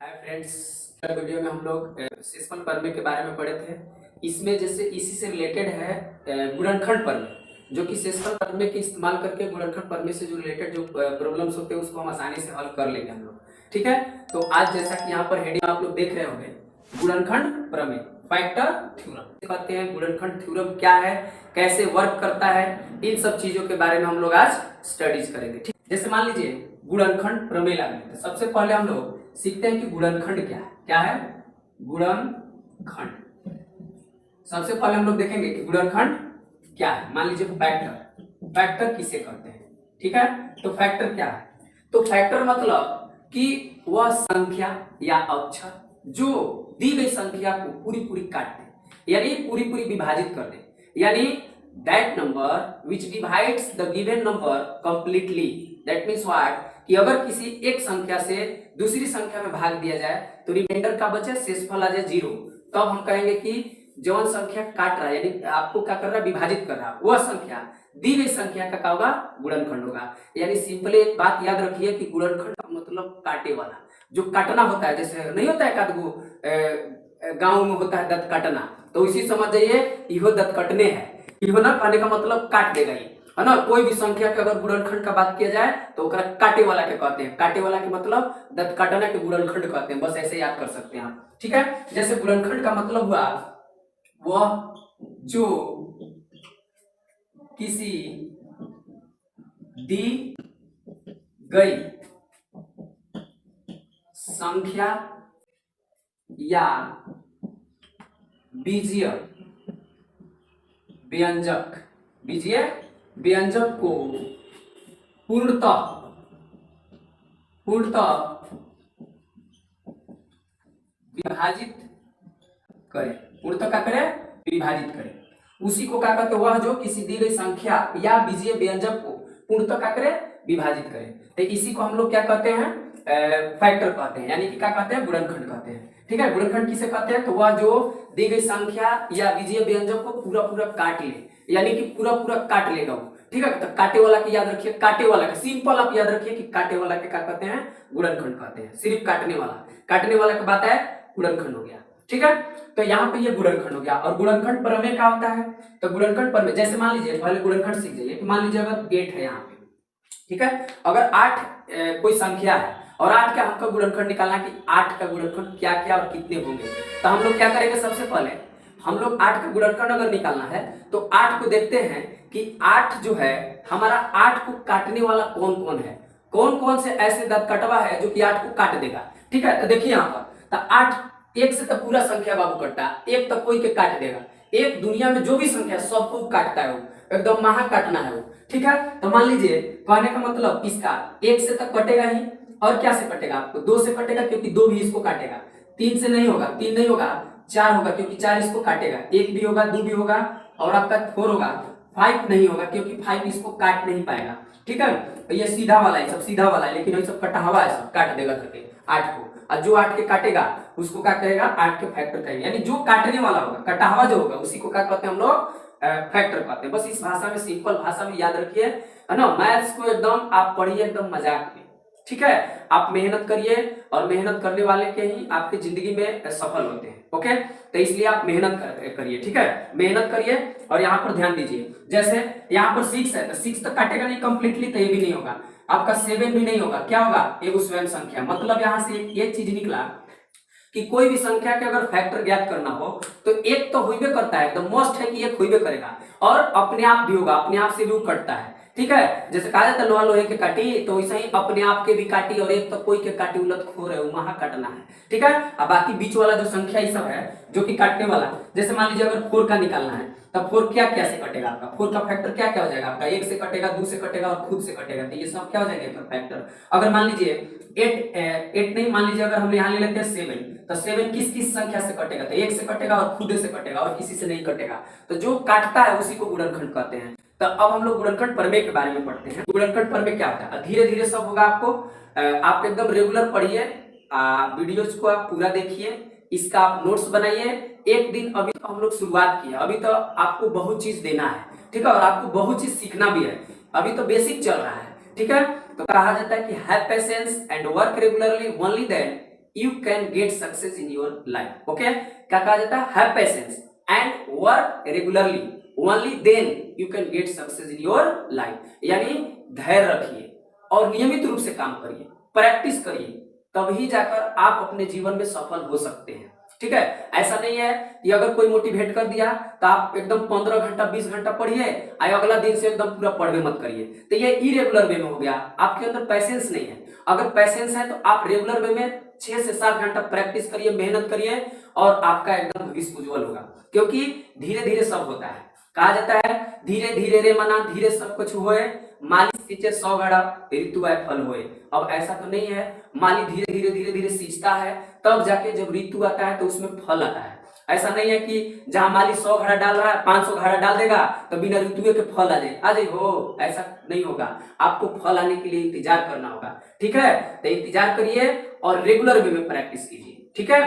Hi friends, video में हम लोग सेस्पल प्रमेय के बारे में पढ़े थे। इसमें जैसे इसी से रिलेटेड है गुणनखंड प्रमेय, जो कि सेस्पल प्रमेय के इस्तेमाल करके गुणनखंड प्रमेय से जो रिलेटेड जो प्रॉब्लम्स होते हैं उसको हम आसानी से हल कर लेंगे हम लोग। ठीक है, तो आज जैसा कि यहाँ पर हेडिंग आप लोग देख रहे होंगे, गुणनखंड प्रमेय, फैक्टर थ्योरम कहते हैं। गुणनखंड थ्योरम क्या है, कैसे वर्क करता है, इन सब चीजों के बारे में हम लोग आज स्टडीज करेंगे। ठीक, जैसे मान लीजिए गुणनखंड प्रमेय लागू, तो सबसे पहले हम लोग सीखते हैं कि गुणनखंड क्या है। क्या है गुणनखंड? सबसे पहले हम लोग देखेंगे कि गुणनखंड क्या है। मान लीजिए फैक्टर, फैक्टर किसे कहते हैं? ठीक है, तो फैक्टर क्या है? तो फैक्टर मतलब कि वह संख्या या अक्षर जो दी गई संख्या को पूरी पूरी काट दे, यानी पूरी पूरी विभाजित कर दे, यानी that number which divides the given number completely. That means what, कि अगर किसी एक संख्या से दूसरी संख्या में भाग दिया जाए तो रिमाइंडर का बचे, शेषफल आ जाए 0, तब हम कहेंगे कि जौन संख्या काट रहा है, यानी आपको क्या कर रहा है, विभाजित कर रहा है, वह संख्या दी गई संख्या का क्या होगा, गुणनखंड होगा। यानी सिंपली एक बात याद रखिए कि गुणनखंड का मतलब काटे वाला, जो काटना होता है। जैसे नहीं होता है गांव में होता है दंत काटना, तो इसी समझ जाइए इहो दंत कटने है। इहो ना कहने का मतलब काट देगा ये, है ना। कोई भी संख्या के अगर गुणनखंड का बात किया जाए तो ओकरा काटे वाला के कहते हैं। काटे वाला के मतलब दंत काटना के गुणनखंड कहते हैं। बस ऐसे याद कर सकते हैं आप। ठीक है, जैसे गुणनखंड का मतलब हुआ वह जो किसी दी गई संख्या या बीजीय व्यंजक को पूर्णतः विभाजित करे। पूर्णतः क्या करे, विभाजित करे। उसी को क्या कहते हैं, वह जो किसी दी गई संख्या या बीजीय व्यंजक को पूर्णतः क्या करे, विभाजित करे। तो इसी को हम लोग क्या कहते हैं, फैक्टर कहते हैं, यानी कि क्या कहते हैं, गुणनखंड कहते हैं। ठीक है, गुणनखंड किसे कहते हैं, तो वह जो दी गई संख्या या बीजीय व्यंजक को पूरा पूरा काट ले, यानी कि पूरा पूरा काट लेगा वो। ठीक है, तो काटे वाला की याद रखिए, काटे वाला का सिंपल आप याद रखिए कि काटे वाला के क्या कहते हैं, गुणनखंड कहते हैं। सिर्फ काटने वाला की बात है, गुणनखंड हो गया। ठीक है, तो यहाँ पे ये गुणनखंड हो गया। और गुणनखंड प्रमेय क्या होता है, तो गुणनखंड प्रमेय जैसे मान लीजिए, पहले गुणनखंड सीख जाइए कि मान लीजिए अगर 8 है यहाँ पे, ठीक है, अगर 8 कोई संख्या है और 8 का हमको गुणनखंड निकालना कि 8 का गुणनखंड क्या क्या और कितने होंगे, तो हम लोग क्या करेंगे, सबसे पहले हम लोग 8 का गुणनखंड अगर निकालना है तो 8 को देखते हैं कि 8 जो है हमारा 8 को काटने वाला कौन कौन है, कौन कौन से ऐसे दंत कटवा है जो कि 8 को काट देगा। ठीक है, तो देखिए यहाँ पर, तो 8 एक से तो पूरा संख्या बाबू कटता है, एक तो कोई के काट देगा। एक दुनिया में जो भी संख्या सबको काटता है, वो एकदम महा काटना है वो। ठीक है, तो मान लीजिए कहने का मतलब इसका 1 से तक कटेगा ही, और क्या से कटेगा, आपको 2 से कटेगा क्योंकि 2 भी इसको काटेगा। 3 से नहीं होगा, 3 नहीं होगा, 4 होगा क्योंकि 4 इसको काटेगा। 1 भी होगा, 2 भी होगा, और आपका 4 होगा। 5 नहीं होगा क्योंकि 5 इसको काट नहीं पाएगा। ठीक है, तो ये सीधा वाला है, सब सीधा वाला है, लेकिन ये सब कटा हुआ है, सब काट देगा करके 8 को। और जो 8 के काटेगा उसको क्या कहेगा, 8 के फैक्टर कहेंगे। यानी जो काटने वाला होगा, कटा हुआ जो होगा, उसी को क्या कहते हैं हम लोग, फैक्टर कहते हैं। बस इस भाषा में, सिंपल भाषा में याद रखिए, है ना। मैथ्स को एकदम आप पढ़िए एकदम मजाक में। ठीक है, आप मेहनत करिए, और मेहनत करने वाले के ही आपकी जिंदगी में सफल होते हैं। ओके, तो इसलिए आप मेहनत करिए। ठीक है, मेहनत करिए और यहाँ पर ध्यान दीजिए। जैसे यहाँ पर 6 है, तो 6 तक काटेगा नहीं कंप्लीटली, तो ये भी नहीं होगा। आपका 7 भी नहीं होगा, क्या होगा, एक स्वयं संख्या। मतलब यहाँ से एक चीज निकला कि कोई भी संख्या के अगर फैक्टर ज्ञात करना हो तो एक तो होइबे करता है, एकदम मस्ट है कि एक होइबे करेगा, और अपने आप भी होगा, अपने आप से भी वो कटता है। ठीक है, जैसे कहा जाता है लोहा लोहे के काटी, तो वैसे ही अपने आप के भी काटी, और एक तो कोई के काटी उलट खो रहे, वहां काटना है। ठीक है, अब बाकी बीच वाला जो संख्या ये सब है जो कि काटने वाला, जैसे मान लीजिए अगर 4 का निकालना है, तब 4 क्या क्या से कटेगा, आपका 4 का फैक्टर क्या क्या हो जाएगा, आपका 1 से कटेगा, 2 से कटेगा और खुद से कटेगा। तो ये सब क्या हो जाएगा फैक्टर। अगर मान लीजिए 8 नहीं, मान लीजिए अगर हम यहाँ ले लेते हैं 7, तो 7 किस किस संख्या से कटेगा, तो 1 से कटेगा और खुद से कटेगा और किसी से नहीं कटेगा। तो जो काटता है उसी को गुणनखंड कहते हैं। तो अब हम लोग गुणनखंड प्रमेय के बारे में पढ़ते हैं। गुणनखंड प्रमेय क्या होता है, धीरे धीरे सब होगा आपको। आप एकदम रेगुलर पढ़िए, वीडियोज को आप पूरा देखिए, इसका आप नोट्स बनाइए। एक दिन, अभी तो हम लोग शुरुआत की है, अभी तो आपको बहुत चीज देना है। ठीक है, और आपको बहुत चीज सीखना भी है, अभी तो बेसिक चल रहा है। ठीक है, तो कहा जाता है कि have patience and work regularly, only then you can get success in your life. Okay, क्या कहा जाता है? Have patience and work regularly, only then you can get success in your life. यानी धैर्य रखिए और नियमित रूप से काम करिए, प्रैक्टिस करिए, तभी जाकर आप अपने जीवन में सफल हो सकते हैं। ठीक है, ऐसा नहीं है कि अगर कोई मोटिवेट कर दिया तो आप एकदम 15 घंटा 20 घंटा पढ़िए और अगला दिन से एकदम पूरा पढ़वे मत करिए, तो ये इरेगुलर वे में हो गया, आपके अंदर पैसेंस नहीं है। अगर पैसेंस है तो आप रेगुलर वे में 6 से 7 घंटा प्रैक्टिस करिए, मेहनत करिए और आपका एकदम भविष्य उज्जवल होगा। क्योंकि धीरे धीरे सब होता है, कहा जाता है धीरे धीरे रे मना धीरे सब कुछ होए, माली सींचे 100 घड़ा ऋतु आए फल होए। अब ऐसा तो नहीं है, माली धीरे धीरे धीरे धीरे सींचता है, तब जाके जब ऋतु आता है तो उसमें फल आता है। ऐसा नहीं है कि जहां माली 100 घड़ा डाल रहा है 500 घड़ा डाल देगा तो बिना ऋतु के फल आ जाए हो, ऐसा नहीं होगा। आपको फल आने के लिए इंतजार करना होगा। ठीक है, तो इंतजार करिए और रेगुलर वे में प्रैक्टिस कीजिए। ठीक है,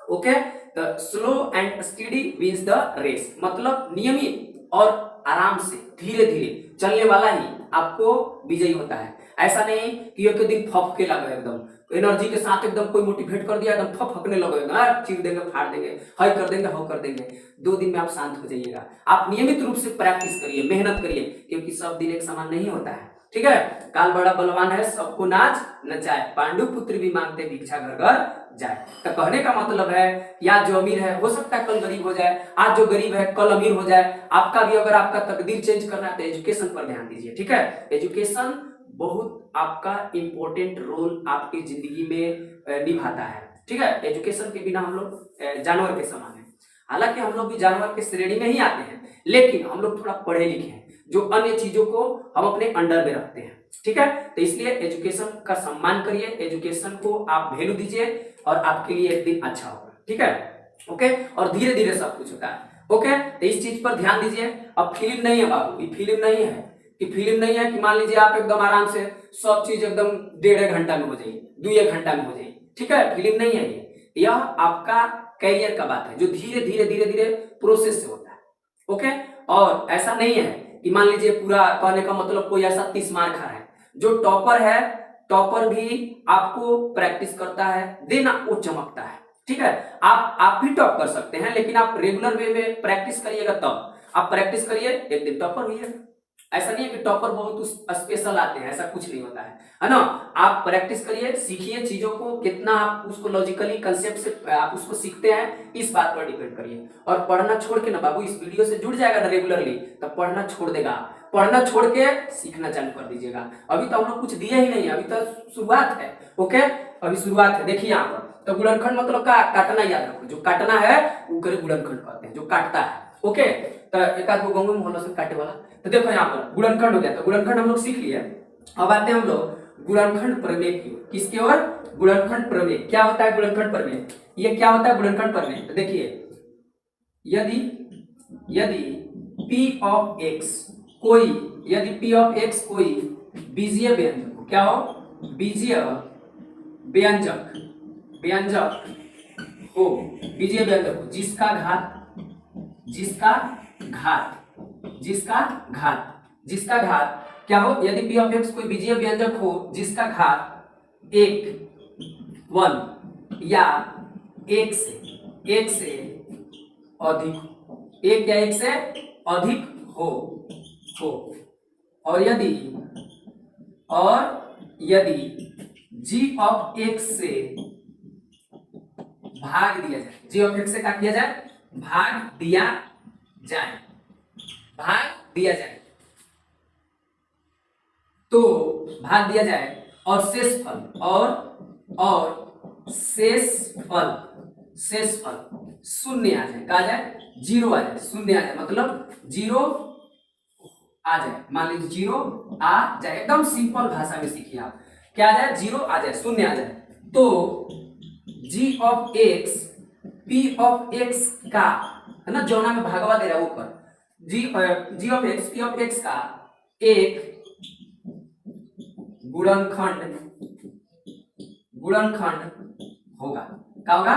okay. The slow and steady wins the race, मतलब नियमित और आराम से धीरे धीरे चलने वाला ही आपको विजयी होता है। ऐसा नहीं कि एक दिन फपके लगे, एकदम एनर्जी के साथ एकदम कोई मोटिवेट कर दिया एकदम फपकने लगे, चीर देंगे, फाड़ देंगे, हाई कर देंगे, हाउ कर देंगे, 2 दिन में आप शांत हो जाइएगा। आप नियमित रूप से प्रैक्टिस करिए, मेहनत करिए, क्योंकि सब दिन एक समान नहीं होता है। ठीक है, काल बड़ा बलवान है सबको नाच नचाए, पांडु पुत्र भी मांगते भिक्षा घर घर जाए। तो कहने का मतलब है कि आज जो अमीर है हो सकता है कल गरीब हो जाए, आज जो गरीब है कल अमीर हो जाए। आपका भी अगर आपका तकदीर चेंज करना है तो एजुकेशन पर ध्यान दीजिए। ठीक है, एजुकेशन बहुत आपका इंपॉर्टेंट रोल आपकी जिंदगी में निभाता है। ठीक है, एजुकेशन के बिना हम लोग जानवर के समान है। हालांकि हम लोग भी जानवर के श्रेणी में ही आते हैं, लेकिन हम लोग थोड़ा पढ़े लिखे हैं, जो अन्य चीजों को हम अपने अंडर में रखते हैं। ठीक है, तो इसलिए एजुकेशन का सम्मान करिए, एजुकेशन को आप वैल्यू दीजिए और आपके लिए एक दिन अच्छा होगा। ठीक है, ओके। और धीरे धीरे सब कुछ होता है। ओके, तो इस चीज पर ध्यान दीजिए। अब फिल्म नहीं है बाबू, ये फिल्म नहीं है कि मान लीजिए आप एकदम आराम से सब चीज एकदम 1.5 घंटा में हो जाए, 2 घंटा में हो जाए। ठीक है, फिल्म नहीं है ये, यह आपका कैरियर का बात है जो धीरे धीरे धीरे धीरे प्रोसेस से होता है। ओके, और ऐसा नहीं है कि मान लीजिए पूरा, कहने का मतलब कोई ऐसा 30 मार खा है। जो टॉपर है, टॉपर भी आपको प्रैक्टिस करता है, देन वो चमकता है। ठीक है, आप भी टॉप कर सकते हैं, लेकिन आप रेगुलर वे में प्रैक्टिस करिएगा, तब आप प्रैक्टिस करिए, एक दिन टॉपर होइएगा। ऐसा नहीं है कि टॉपर बहुत स्पेशल आते हैं, ऐसा कुछ नहीं होता है ना। आप प्रैक्टिस करिए, सीखिए चीजों को, कितना आप उसको लॉजिकली कंसेप्ट से आप उसको सीखते हैं, इस बात पर डिपेंड करिए। और पढ़ना छोड़ के ना बाबू, इस वीडियो से जुड़ जाएगा ना रेगुलरली, तो पढ़ना छोड़ देगा, पढ़ना छोड़ के सीखना चालू कर दीजिएगा। अभी तो हम लोग कुछ दिए ही नहीं है, अभी तो शुरुआत है। ओके, अभी शुरुआत है। देखिए यहाँ पर तो गुणनखंड मतलब का काटना, याद रखो, जो काटना है वो करे गुणनखंड कहते हैं, जो काटता है। ओके, तो एक आध गाँव में मोहल्ला से काटे वाला। तो देखो यहाँ पर गुणनखंड हो गया, तो गुणनखंड हम लोग सीख लिए। अब आते हैं हम लोग गुणनखंड प्रमेय की, किसकी ओर? गुणनखंड प्रमेय। क्या होता है गुणनखंड प्रमेय? ये क्या होता है गुणनखंड प्रमेय? तो देखिए, यदि p ऑफ x कोई, यदि p ऑफ x कोई बीजीय व्यंजक हो, क्या हो? बीजीय व्यंजक, व्यंजक हो, बीजीय व्यंजक हो, जिसका घात क्या हो? यदि p ऑफ x कोई बीजीय व्यंजक हो जिसका घात 1 या 1 से अधिक हो, 1 या 1 से अधिक हो, और यदि g ऑफ x से भाग दिया जाए, g ऑफ x से क्या किया जाए? भाग दिया जाए, तो भाग दिया जाए और शेष फल शून्य आ जाए, कहा जाए 0 आ जाए, शून्य आ जाए, मतलब 0 आ जाए। मान लीजिए 0 आ जाए, एकदम सिंपल भाषा में सीखिए आप, क्या आ जाए? 0 आ जाए, शून्य आ जाए, तो g of x p of x का, है ना, जौना में भागवा दे रहा है ऊपर, g of x p of x का एक गुणनखंड होगा। क्या होगा?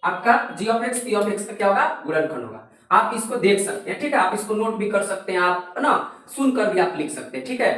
आपका g of x p of x का क्या होगा? गुणनखंड होगा। आप इसको देख सकते हैं, ठीक है, आप इसको नोट भी कर सकते हैं, आप, है ना, सुनकर भी आप लिख सकते हैं। ठीक है,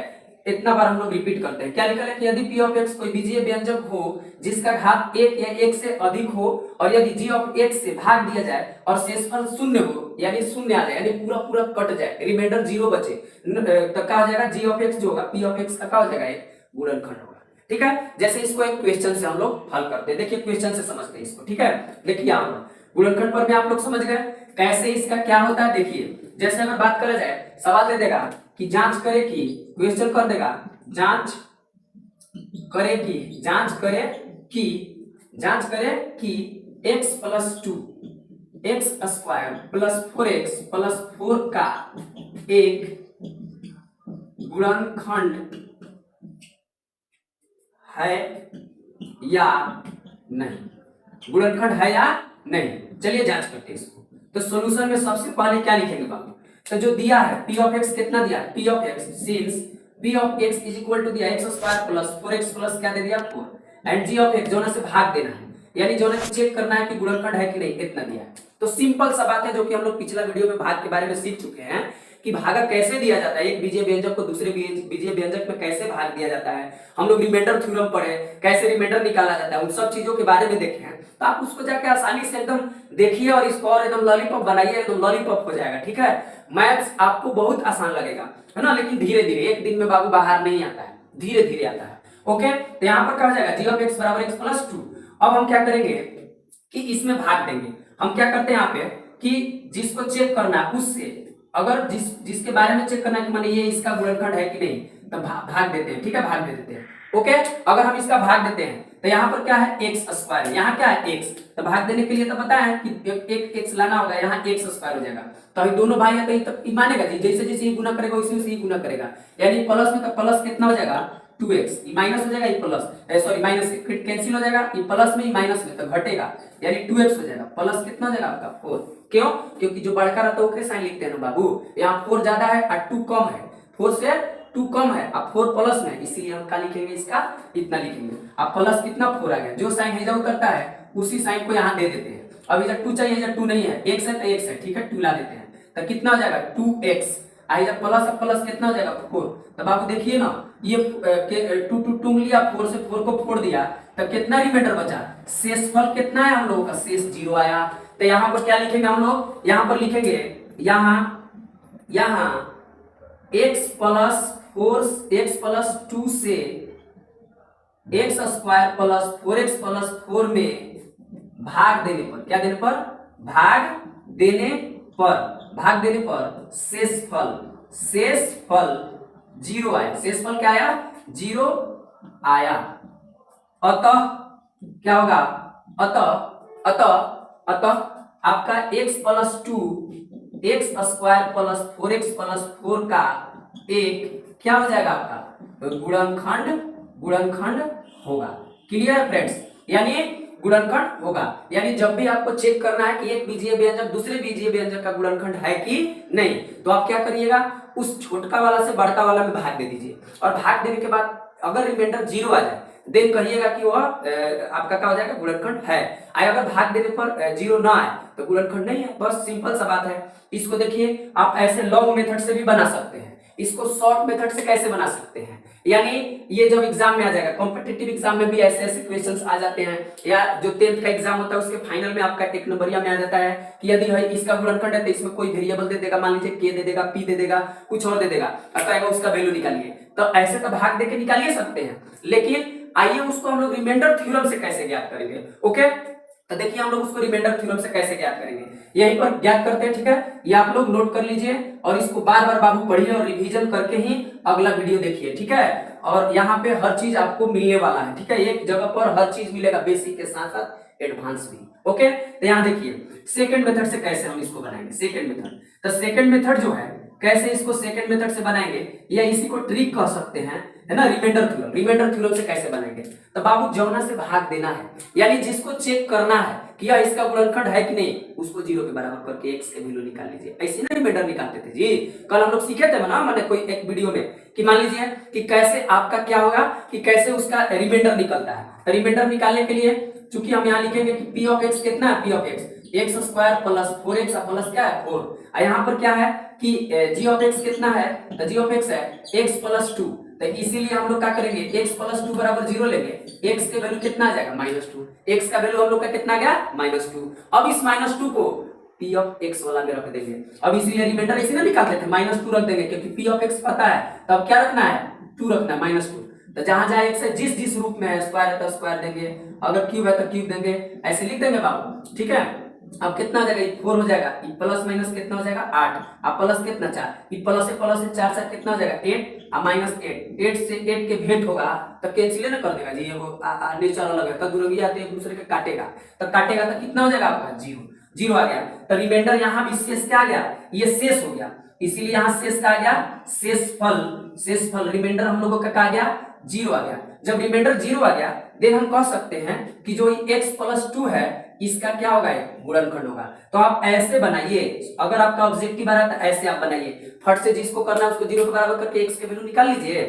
इतना बार हम लोग रिपीट करते हैं। क्या लिखा है कि यदि p ऑफ x कोई बीजीय व्यंजक हो जिसका घात 1 या 1 से अधिक हो और यदि g ऑफ x से भाग दिया जाए और शेषफल शून्य हो, यानी शून्य आ जाए, यानी पूरा पूरा कट जाए, रिमाइंडर 0 बचे, तो क्या हो जाएगा, g ऑफ x जो होगा p ऑफ x का क्या हो जाएगा, एक गुणनखंड होगा। ठीक है, जैसे इसको एक क्वेश्चन से हम लोग हल करते हैं। देखिए क्वेश्चन से समझते हैं इसको। ठीक है, देखिए यहाँ पर गुणनखंड पर भी आप लोग समझ गए कैसे इसका क्या होता है। देखिए जैसे अगर बात करा जाए, सवाल दे देगा कि जांच करे कि, क्वेश्चन कर देगा जांच करे कि x plus 2 x square plus 4x plus 4 का एक गुणनखंड है या नहीं, गुणनखंड है या नहीं। चलिए जांच करते हैं इसको। तो सॉल्यूशन में सबसे पहले क्या लिखेंगे बाबू, तो जो दिया है p ऑफ x कितना दिया है, p of x since p of x is equal to दिया x square plus 4x plus क्या दे दिया 4 एंड g ऑफ x जो ना से भाग देना है, यानी जो ना चेक करना है कि गुणनखंड है कि नहीं, इतना दिया है। तो सिंपल सा बात है जो कि हम लोग पिछला वीडियो में भाग के बारे में सीख चुके हैं कि भागा कैसे दिया जाता है, एक बीजीय व्यंजक को दूसरे बीजीय व्यंजक में कैसे भाग दिया जाता है। हम लोग रिमाइंडर थ्योरम पढ़े, कैसे रिमाइंडर निकाला जाता है, उन सब चीजों के बारे में देखे हैं। तो आप उसको जाके आसानी से एकदम देखिए और इसको और एकदम लॉलीपॉप बनाइए, एकदम लॉलीपॉप हो जाएगा। ठीक है, मैथ्स आपको बहुत आसान लगेगा, है ना, लेकिन धीरे धीरे, एक दिन में बाबू बाहर नहीं आता है, धीरे धीरे आता है। ओके, तो यहाँ पर क्या हो जाएगा, g ऑफ x बराबर x प्लस 2। अब हम क्या करेंगे कि इसमें भाग देंगे। हम क्या करते हैं यहाँ पे कि जिसको चेक करना है उससे, अगर जिसके बारे में चेक करना है कि माने ये इसका गुणनखंड है कि नहीं, तो भाग देते हैं। ठीक है, भाग दे देते हैं। ओके, अगर हम इसका भाग देते हैं तो यहाँ पर क्या है x स्क्वायर, यहाँ क्या है x, तो भाग देने के लिए तो पता है कि एक x लाना होगा, यहाँ x स्क्वायर हो जाएगा। तो अभी दोनों भाई है तो ये मानेगा जी, जैसे जैसे ये गुना करेगा उसी से ही गुना करेगा, यानी प्लस में तो प्लस कितना हो जाएगा 2x, ये माइनस हो जाएगा, ये प्लस, सॉरी माइनस कैंसिल हो जाएगा, ये प्लस में, ये माइनस में, तो घटेगा, यानी 2x हो जाएगा। प्लस कितना हो जाएगा आपका 4, क्यों, क्योंकि जो बड़का रहता है वो साइन लिखते हैं ना बाबू, यहाँ 4 ज्यादा है और 2 कम है, 4 से 2 कम है, अब 4 प्लस में, इसीलिए हम क्या लिखेंगे, इसका इतना लिखेंगे। अब प्लस कितना 4 आ गया, जो साइन है जो करता है उसी साइन को यहाँ दे देते हैं। अब इधर 2 चाहिए, इधर 2 नहीं है, x है तो x है, ठीक है, 2 ला देते हैं, तो कितना हो जाएगा 2x, इधर प्लस प्लस कितना हो जाएगा 4। तो बाबू देखिए ना, ये 2 लिया, 4 से 4 को फोड़ दिया, तो कितना रिमाइंडर बचा, शेषफल कितना है हम लोगों का, शेष 0 आया। तो यहाँ पर क्या लिखेंगे हम लोग, यहाँ पर लिखेंगे यहाँ x प्लस 2 से x square plus 4x plus 4 में भाग देने पर, क्या देने पर, भाग देने पर शेषफल 0 आया, शेषफल क्या आया, 0 आया। अतः क्या होगा, अतः आपका x plus 2 x square plus 4x plus 4 का एक क्या हो जाएगा आपका, गुणनखंड होगा। क्लियर फ्रेंड्स, यानी गुणनखंड होगा, यानी जब भी आपको चेक करना है कि एक बीजीय व्यंजक दूसरे बीजीय व्यंजक का गुणनखंड है कि नहीं, तो आप क्या करिएगा, उस छोटका वाला से बड़का वाला में भाग दे दीजिए, और भाग देने के बाद अगर रिमाइंडर 0 आ जाए देन कहिएगा कि वह आपका क्या हो जाएगा, गुणनखंड है। अगर भाग देने पर 0 ना आए तो गुणनखंड नहीं है, बस सिंपल सा बात है। इसको देखिए आप ऐसे लॉन्ग मेथड से भी बना सकते हैं, इसको शॉर्ट मेथड से कैसे बना सकते हैं, यानी ये जब एग्जाम में आ जाएगा, कॉम्पिटिटिव एग्जाम में भी ऐसे ऐसे क्वेश्चंस आ जाते हैं, या जो 10th का एग्जाम होता है उसके फाइनल में आपका 1 नंबरिया में आ जाता है कि यदि है इसका गुणनखंड है तो इसमें कोई वेरिएबल दे देगा, मान लीजिए k दे देगा, p दे देगा, कुछ और दे देगा, अतः उसका वैल्यू निकालिए। तो ऐसे तो भाग देके निकालिए सकते हैं, लेकिन आइए उसको हम लोग रिमाइंडर थ्योरम से कैसे ज्ञात करेंगे। ओके, तो देखिए हम लोग उसको रिमाइंडर थ्योरम से कैसे ज्ञात करेंगे, यहीं पर ज्ञात करते हैं। ठीक है, ये आप लोग नोट कर लीजिए और इसको बार बार बाबू पढ़िए और रिवीजन करके ही अगला वीडियो देखिए। ठीक है, और यहाँ पे हर चीज आपको मिलने वाला है। ठीक है, एक जगह पर हर चीज मिलेगा, बेसिक के साथ साथ एडवांस भी। ओके, तो यहाँ देखिए सेकंड मेथड से कैसे हम इसको बनाएंगे, सेकंड मेथड। तो सेकंड मेथड जो है, कैसे इसको सेकंड मेथड से बनाएंगे, या इसी को ट्रिक कह सकते हैं, है ना, रिमाइंडर थ्योरम से कैसे बनाएंगे। तो बाबू जौना से भाग देना है, यानी जिसको चेक करना है कि यह इसका गुणनखंड है कि नहीं, उसको 0 के बराबर करके x के वैल्यू निकाल लीजिए। ऐसे ना रिमाइंडर निकालते थे जी, कल हम लोग सीखे थे ना, मैंने कोई एक वीडियो में कि मान लीजिए कि कैसे आपका क्या होगा, कि कैसे उसका रिमाइंडर निकलता है। तो रिमाइंडर निकालने के लिए चूंकि हम यहाँ लिखेंगे कि p ऑफ x कितना है, p of x square plus 4x plus क्या है 4, यहाँ पर क्या है कि g ऑफ x कितना है, तो g ऑफ x है x प्लस 2, तो इसीलिए हम लोग क्या करेंगे, x प्लस 2 बराबर 0 लेंगे। x के वैल्यू कितना आ जाएगा -2, x का वैल्यू हम लोग का कितना गया -2। अब इस -2 को p ऑफ x वाला में रख देंगे। अब इसीलिए रिमाइंडर इसी में निकालते थे, -2 रख देंगे क्योंकि p ऑफ x पता है, तब क्या रखना है 2 रखना है -2। तो जहां जहां x है जिस जिस रूप में है, स्क्वायर है तो स्क्वायर देंगे, अगर क्यूब है तो क्यूब देंगे, ऐसे लिख देंगे बाबू। ठीक है, अब कितना हो जाएगा, 4 हो जाएगा, ई प्लस माइनस कितना हो जाएगा 8, अब प्लस कितना 4, ई प्लस से 4 से कितना हो जाएगा 8 और माइनस 8 से 8 के भेंट होगा तो कैंसिल ना कर देगा जी, वो नेचर अलग है, तो दूरगी आते एक दूसरे के काटेगा, तो काटेगा तो कितना हो जाएगा आपका 0 आ गया। तो रिमाइंडर यहाँ भी शेष क्या आ गया, ये शेष हो गया, इसीलिए यहाँ शेष का आ गया शेषफल रिमाइंडर हम लोगों का आ गया 0 आ गया। जब रिमाइंडर 0 आ गया देन हम कह सकते हैं कि जो x प्लस 2 है इसका क्या होगा, गुणनखंड होगा। तो आप ऐसे बनाइए, अगर आपका ऑब्जेक्टिव आ रहा है तो ऐसे आप बनाइए, फट से जिसको करना है उसको 0 के बराबर करके x के वैल्यू निकाल लीजिए,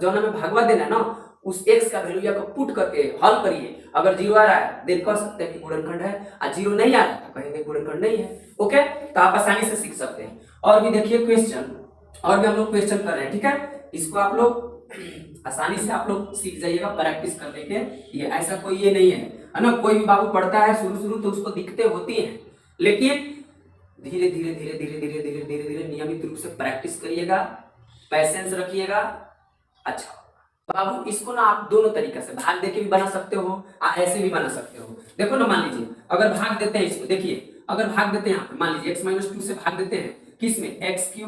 जौना में भागवा देना है ना उस x का वैल्यू या को पुट करके हल करिए, अगर 0 आ रहा है देन कह सकते हैं कि गुणनखंड है, और 0 नहीं आ रहा तो कहेंगे गुणनखंड नहीं है। ओके, तो आप आसानी से सीख सकते हैं। और भी देखिए क्वेश्चन, और भी हम लोग क्वेश्चन कर रहे हैं, ठीक है, इसको आप लोग आसानी से आप लोग सीख जाइएगा प्रैक्टिस करने के, ये ऐसा कोई ये नहीं है ना, कोई भी बाबू पढ़ता है शुरू तो उसको दिक्कतें होती हैं, लेकिन धीरे धीरे नियमित रूप से प्रैक्टिस करिएगा, पैसेंस रखिएगा, अच्छा बाबू। इसको ना आप दोनों तरीके से भाग देके भी बना सकते हो, ऐसे भी बना सकते हो। देखो ना, मान लीजिए अगर भाग देते हैं इसको, देखिए अगर भाग देते हैं, मान लीजिए x-2 से भाग देते हैं, किसमें, x³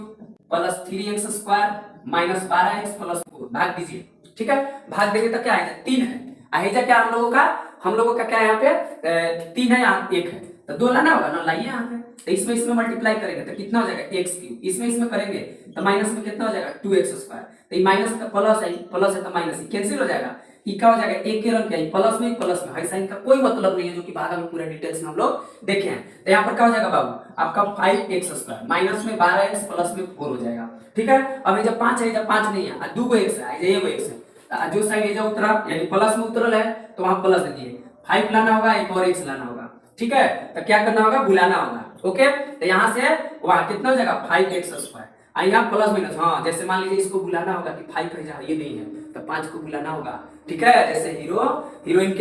plus 3x square minus 12x plus 4, भाग दीजिए। ठीक है, भाग देंगे तो क्या आएगा 3 है, आएगा क्या हम लोगों का क्या है यहाँ पे 3 है, यहाँ 1 है, तो 2 लाना होगा ना, लाइए यहाँ पे, तो इसमें मल्टीप्लाई करेंगे तो कितना हो जाएगा x³, इसमें करेंगे तो माइनस में कितना हो जाएगा 2x स्क्वायर, तो ये माइनस का प्लस है तो माइनस कैंसिल हो जाएगा, ये क्या हो जाएगा एक के रंग क्या प्लस में है, साइन का कोई मतलब नहीं है, जो कि भागा में पूरा डिटेल्स में हम लोग देखे हैं। तो यहाँ पर क्या हो जाएगा बाबू आपका 5x स्क्वायर माइनस में 12x प्लस में 4 हो जाएगा। ठीक है, अब ये जब 5 है, जब 5 नहीं है, 2 x है, ये 1 है, जो साइन एजा उतरा यानी प्लस में उतरल है तो वहां प्लस दे दिए, 5 लाना होगा, एक और x लाना होगा। ठीक है, तो क्या करना होगा, बुलाना होगा। ओके, तो यहाँ से वहां कितना हो जाएगा 5x स्क्वायर, यहाँ प्लस माइनस, हाँ जैसे मान लीजिए इसको बुलाना होगा कि 5 है जहाँ ये नहीं है तो 5 को बुलाना होगा। ठीक है, जैसे हीरोइन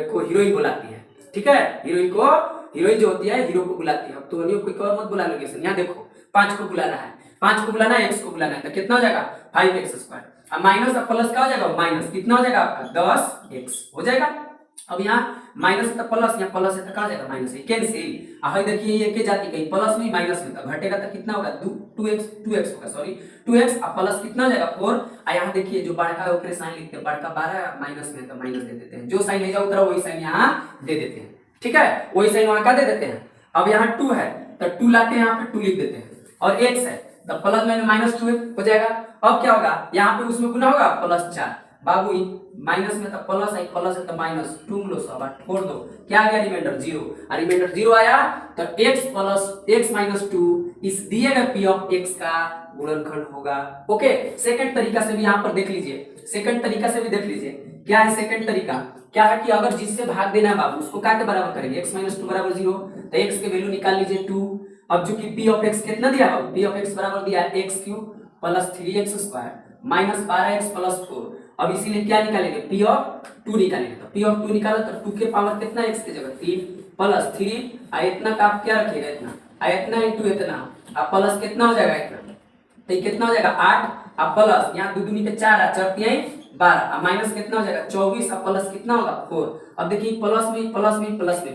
को हीरोइन बुलाती है, ठीक है, हीरोइन जो होती है हीरो को बुलाती है, अब तो कोई और मत बुला लोगे, यहाँ देखो 5 को बुलाना है, 5 को बुलाना है, x को बुलाना है, तो कितना हो जाएगा 5x स्क्वायर, अब माइनस और प्लस क्या हो जाएगा, माइनस कितना हो जाएगा आपका 10x हो जाएगा। अब यहाँ माइनस तो प्लस, यहाँ प्लस है तो कहा जाएगा माइनस, कैंसिल। अब देखिए ये के जाती कहीं प्लस में माइनस में तो घटेगा तो कितना होगा 2x होगा, सॉरी 2x, अब प्लस कितना हो जाएगा 4, और यहाँ देखिए जो बड़का है ऊपर साइन लिखते हैं, बड़का 12 माइनस में तो माइनस दे देते हैं, जो साइन ले जाओ उतरा वही साइन यहाँ दे देते हैं। ठीक है, वही साइन वहां का दे देते हैं। अब यहाँ 2 है तो 2 लाके यहाँ पे 2 लिख देते हैं, और x है तो प्लस में माइनस 2 हो जाएगा। अब क्या होगा, यहाँ पे उसमें गुना होगा +4, बाबू माइनस में तो प्लस है तो माइनस 2 लो सब छोड़ दो, क्या आ गया रिमाइंडर 0, और रिमाइंडर 0 आया तो x माइनस 2 इस दिए गए p ऑफ x का गुणनखंड होगा। ओके, सेकंड तरीका से भी यहाँ पर देख लीजिए, सेकंड तरीका से भी देख लीजिए, क्या है सेकंड तरीका, क्या है कि अगर जिससे भाग देना है बाबू उसको क्या के बराबर करेंगे, x माइनस 2 बराबर 0, तो x के वैल्यू निकाल लीजिए 2। अब जो कि p ऑफ x कितना दिया है, p ऑफ x बराबर दिया है x³ plus 3x square minus 12x plus 4, अब इसीलिए क्या निकालेंगे p ऑफ 2 निकालेंगे, तो p ऑफ 2 निकाला तो 2 के पावर कितना x की जगह 3 प्लस 3 इतना का आप क्या रखिएगा इतना इंटू इतना, अब प्लस कितना हो जाएगा इतना, तो ये कितना हो जाएगा 8, अब प्लस यहाँ 2 दूनी पे 4 है, 4 तिहाई 12, अब माइनस कितना हो जाएगा 24, अब प्लस कितना होगा 4। अब देखिए प्लस में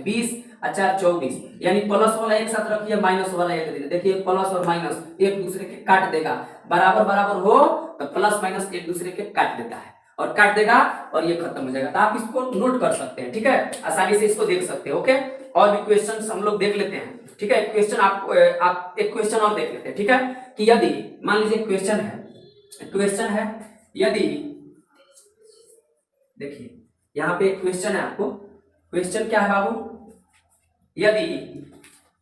20 और 4 24, यानी प्लस वाला एक साथ रखिए, माइनस वाला एक दे, देखिए प्लस और माइनस एक दूसरे के काट देगा, बराबर हो तो प्लस माइनस एक दूसरे के काट देता है और काट देगा और ये खत्म हो जाएगा। तो आप इसको नोट कर सकते हैं, ठीक है, आसानी से इसको देख सकते हैं। ओके, और भी क्वेश्चन हम लोग देख लेते हैं। ठीक है, क्वेश्चन आप एक क्वेश्चन और देख लेते हैं। ठीक है, कि यदि मान लीजिए क्वेश्चन है यदि, देखिए यहाँ पे एक क्वेश्चन है, आपको क्वेश्चन क्या है बाबू, यदि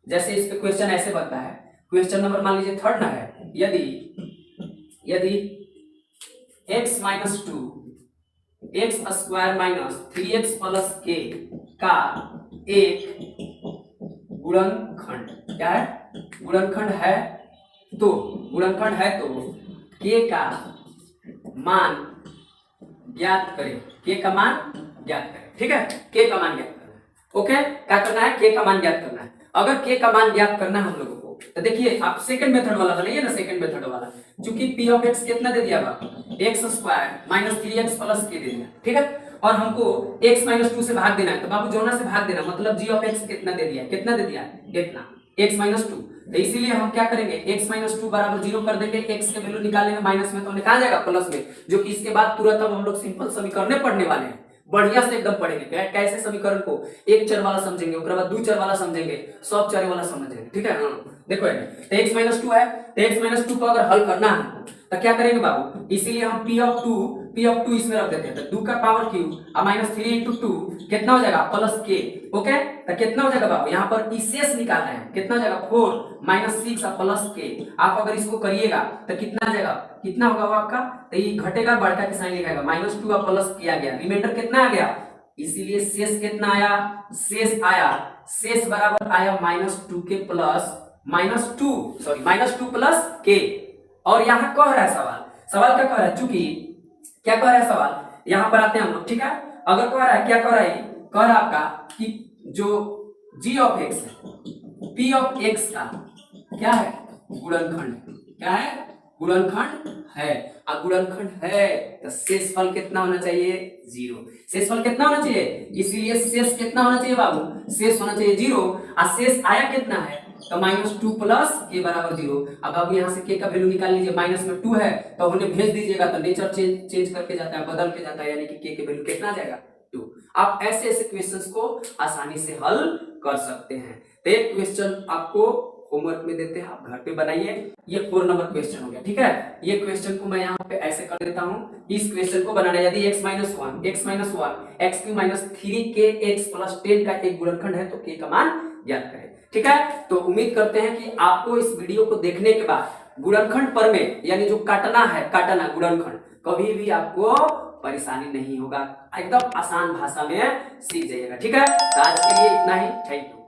जैसे इस पे क्वेश्चन ऐसे बनता है, क्वेश्चन नंबर मान लीजिए 3 ना है, यदि x minus 2 x square minus 3x plus k का एक गुणनखंड क्या है, गुणनखंड है तो के का मान ज्ञात करें, के का मान ज्ञात करें। ठीक है, के का मान ज्ञात करना है। ओके, क्या करना है? के का मान ज्ञात करना है। अगर के का मान ज्ञात करना है हम लोगों को, तो देखिए आप सेकंड मेथड वाला बनाइए ना, सेकंड मेथड वाला, क्योंकि p ऑफ x कितना दे दिया x square minus 3x plus k दे दिया। ठीक है, और हमको x माइनस 2 से भाग देना है, तो बाबू जोना से भाग देना, मतलब g ऑफ x कितना दे दिया, कितना दे दिया, इतना x माइनस 2। तो इसीलिए हम क्या करेंगे, x माइनस 2 बराबर 0 कर देंगे, x के वैल्यू निकालेंगे माइनस में तो निकाल जाएगा प्लस में, जो कि इसके बाद तुरंत अब हम लोग सिंपल समीकरण पढ़ने वाले हैं, बढ़िया से एकदम पढ़ेंगे। कैसे समीकरण को एक चर वाला समझेंगे, उसके बाद दो चर वाला समझेंगे, सब चर वाला समझेंगे। ठीक है, देखो तो x माइनस 2 है, तो x माइनस 2 को अगर हल करना है तो क्या करेंगे बाबू, इसीलिए हम p ऑफ 2 इसमें रख देते हैं, तो 2 का पावर क्यूब और माइनस 3 इंटू 2 कितना हो जाएगा, प्लस k। ओके, तो कितना हो जाएगा बाबू, यहाँ पर शेष निकाल रहे हैं, कितना हो जाएगा 4 माइनस 6 और प्लस k। आप अगर इसको करिएगा तो कितना आ जाएगा, कितना होगा वो आपका, तो ये घटेगा, बढ़ता के साइन लिखाएगा, माइनस 2 और प्लस k आ गया, रिमाइंडर कितना आ गया, इसीलिए शेष कितना आया, शेष बराबर आया माइनस 2 के प्लस माइनस 2 प्लस k। और यहाँ कह रहा है सवाल क्या कह रहा है, चूंकि क्या कह रहा है सवाल, यहाँ पर आते हैं हम लोग। ठीक है, अगर कह रहा है, क्या कह रहा है, कह रहा है आपका कि जो g ऑफ x है, p ऑफ x का क्या है, गुणनखंड, क्या है, गुणनखंड है, और गुणनखंड है तो शेषफल कितना होना चाहिए, 0। शेषफल कितना होना चाहिए, इसीलिए शेष कितना होना चाहिए बाबू, शेष होना चाहिए 0, और शेष आया कितना है, तो माइनस 2 प्लस के बराबर 0। अब बाबू यहाँ से के का वैल्यू निकाल लीजिए, माइनस में 2 है तो उन्हें भेज दीजिएगा, तो नेचर चेंज करके जाता है, बदल के जाता है, यानी कि के के वैल्यू कितना जाएगा, 2। आप ऐसे ऐसे क्वेश्चंस को आसानी से हल कर सकते हैं। तो एक क्वेश्चन आपको होमवर्क में देते हैं, आप घर पे बनाइए। ये 4 नंबर क्वेश्चन हो गया। ठीक है, ये क्वेश्चन को मैं यहाँ पे ऐसे कर देता हूँ, इस क्वेश्चन को बनाना, यदि x minus 1 x Q minus 3k x plus 10 का एक गुणनखंड है तो k का मान ज्ञात करें। ठीक है, तो उम्मीद करते हैं कि आपको इस वीडियो को देखने के बाद गुणनखंड पर में, यानी जो काटना गुणनखंड, कभी भी आपको परेशानी नहीं होगा, एकदम आसान भाषा में सीख जाइएगा। ठीक है, तो आज के लिए इतना ही, थैंक यू।